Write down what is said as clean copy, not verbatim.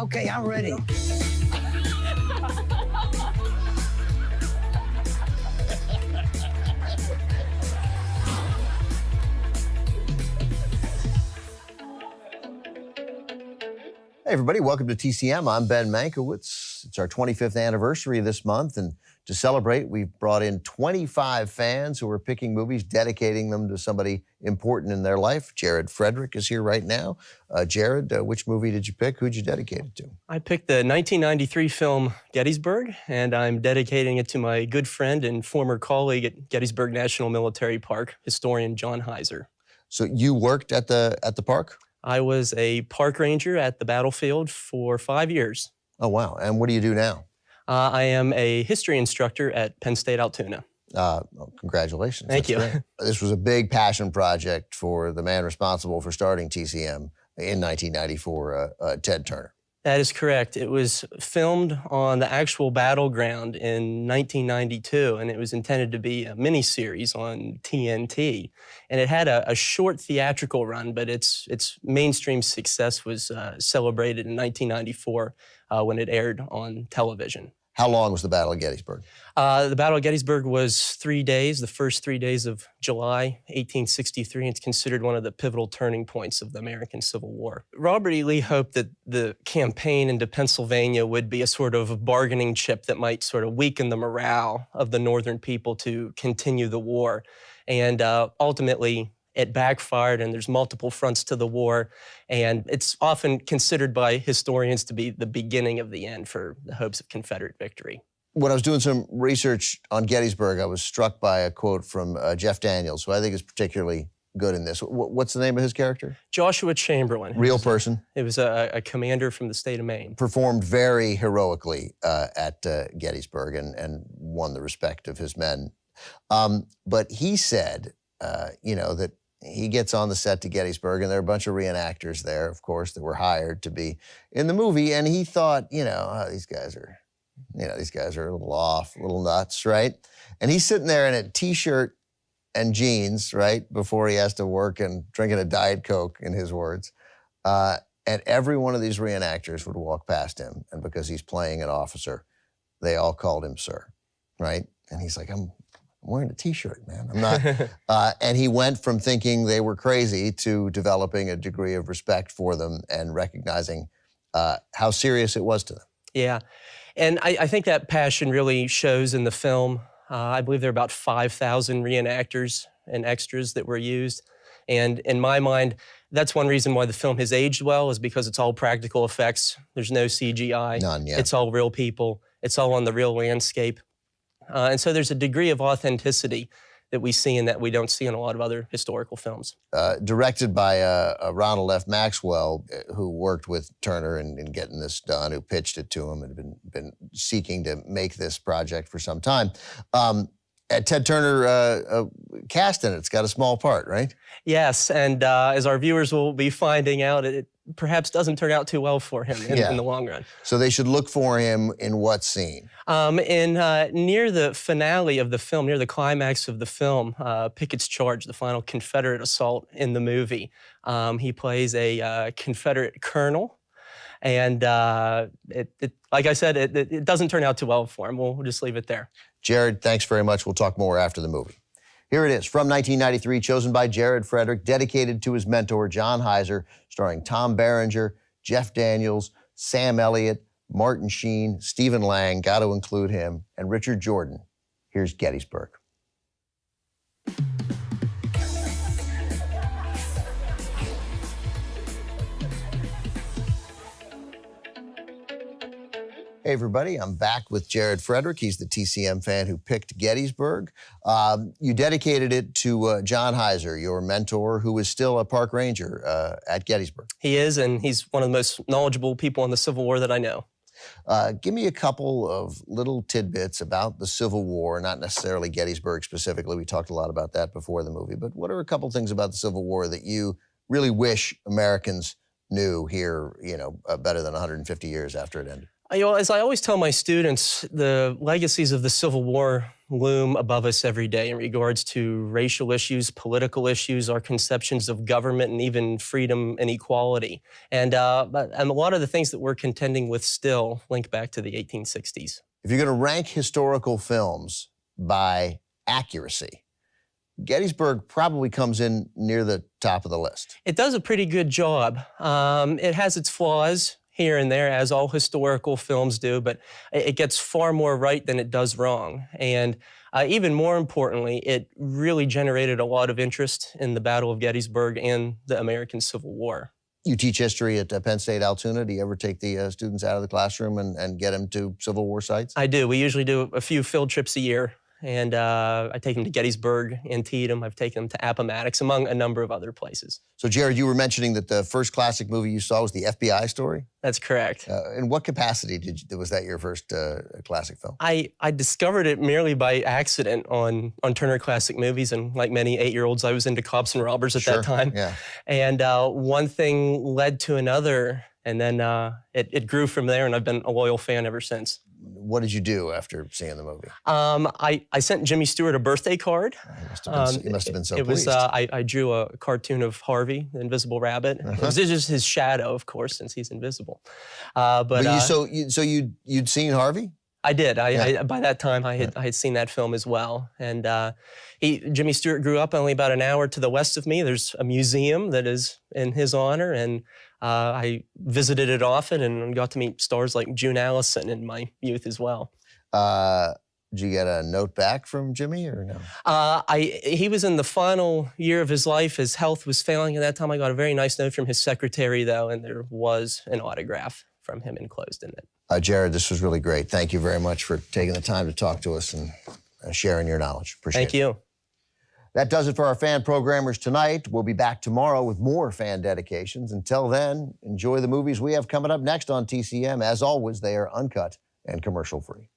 Okay, I'm ready. Hey everybody, welcome to TCM. I'm Ben Mankiewicz. It's our 25th anniversary this month, and to celebrate, we've brought in 25 fans who are picking movies, dedicating them to somebody important in their life. Jared Frederick is here right now. Jared, which movie did you pick? Who'd you dedicate it to? I picked the 1993 film Gettysburg, and I'm dedicating it to my good friend and former colleague at Gettysburg National Military Park, historian John Heiser. So you worked at the park? I was a park ranger at the battlefield for 5 years. Oh, wow. And what do you do now? I am a history instructor at Penn State Altoona. Well, congratulations. Thank you. Great. This was a big passion project for the man responsible for starting TCM in 1994, Ted Turner. That is correct. It was filmed on the actual battleground in 1992, and it was intended to be a miniseries on TNT. And it had a short theatrical run, but its mainstream success was celebrated in 1994 when it aired on television. How long was the Battle of Gettysburg? The Battle of Gettysburg was 3 days, the first 3 days of July 1863. It's considered one of the pivotal turning points of the American Civil War. Robert E. Lee hoped that the campaign into Pennsylvania would be a sort of bargaining chip that might sort of weaken the morale of the Northern people to continue the war. And ultimately, it backfired, and there's multiple fronts to the war, and it's often considered by historians to be the beginning of the end for the hopes of Confederate victory. When I was doing some research on Gettysburg, I was struck by a quote from Jeff Daniels, who I think is particularly good in this. What's the name of his character? Joshua Chamberlain. Real person? It was a commander from the state of Maine. Performed very heroically at Gettysburg and won the respect of his men. But he said, that he gets on the set to Gettysburg, and there are a bunch of reenactors there, of course, that were hired to be in the movie. And he thought, these guys are a little off, a little nuts, right? And he's sitting there in a T-shirt and jeans, right, before he has to work and drinking a Diet Coke, in his words. And every one of these reenactors would walk past him, and because he's playing an officer, they all called him sir, right? And he's like, I'm wearing a T-shirt, man. I'm not. And he went from thinking they were crazy to developing a degree of respect for them and recognizing how serious it was to them. Yeah, and I think that passion really shows in the film. I believe there are about 5,000 reenactors and extras that were used. And in my mind, that's one reason why the film has aged well, is because it's all practical effects. There's no CGI. None, yeah. It's all real people. It's all on the real landscape. And so there's a degree of authenticity that we see and that we don't see in a lot of other historical films. Directed by Ronald F. Maxwell, who worked with Turner in getting this done, who pitched it to him and had been seeking to make this project for some time. Ted Turner cast in it. It's got a small part, right? Yes, and as our viewers will be finding out, it perhaps doesn't turn out too well for him in the long run. So they should look for him in what scene? Near the finale of the film, near the climax of the film, Pickett's Charge, the final Confederate assault in the movie. He plays a Confederate colonel, and like I said, it doesn't turn out too well for him. We'll just leave it there. Jared, thanks very much. We'll talk more after the movie. Here it is, from 1993, chosen by Jared Frederick, dedicated to his mentor, John Heiser, starring Tom Berenger, Jeff Daniels, Sam Elliott, Martin Sheen, Stephen Lang, got to include him, and Richard Jordan. Here's Gettysburg. Hey, everybody, I'm back with Jared Frederick. He's the TCM fan who picked Gettysburg. You dedicated it to John Heiser, your mentor, who is still a park ranger at Gettysburg. He is, and he's one of the most knowledgeable people in the Civil War that I know. Give me a couple of little tidbits about the Civil War, not necessarily Gettysburg specifically. We talked a lot about that before the movie, but what are a couple things about the Civil War that you really wish Americans knew here, better than 150 years after it ended? As I always tell my students, the legacies of the Civil War loom above us every day in regards to racial issues, political issues, our conceptions of government, and even freedom and equality. And a lot of the things that we're contending with still link back to the 1860s. If you're going to rank historical films by accuracy, Gettysburg probably comes in near the top of the list. It does a pretty good job. It has its flaws here and there, as all historical films do, but it gets far more right than it does wrong. And even more importantly, it really generated a lot of interest in the Battle of Gettysburg and the American Civil War. You teach history at Penn State Altoona. Do you ever take the students out of the classroom and get them to Civil War sites? I do. We usually do a few field trips a year. And I take them to Gettysburg, Antietam. I've taken them to Appomattox, among a number of other places. So, Jared, you were mentioning that the first classic movie you saw was the FBI story? That's correct. In what capacity was that your first classic film? I discovered it merely by accident on Turner Classic Movies, and like many 8-year-olds, I was into cops and robbers at that time. Yeah. And one thing led to another, and then it grew from there, and I've been a loyal fan ever since. What did you do after seeing the movie? I sent Jimmy Stewart a birthday card. He must have been so pleased. It was, I drew a cartoon of Harvey, the Invisible Rabbit. It was just his shadow, of course, since he's invisible. So you'd seen Harvey? I did. By that time, I had seen that film as well. And Jimmy Stewart grew up only about an hour to the west of me. There's a museum that is in his honor, and I visited it often and got to meet stars like June Allison in my youth as well. Did you get a note back from Jimmy or no? He was in the final year of his life. His health was failing at that time. I got a very nice note from his secretary, though, and there was an autograph from him enclosed in it. Jared, this was really great. Thank you very much for taking the time to talk to us and sharing your knowledge. Appreciate it. Thank you. That does it for our fan programmers tonight. We'll be back tomorrow with more fan dedications. Until then, enjoy the movies we have coming up next on TCM. As always, they are uncut and commercial-free.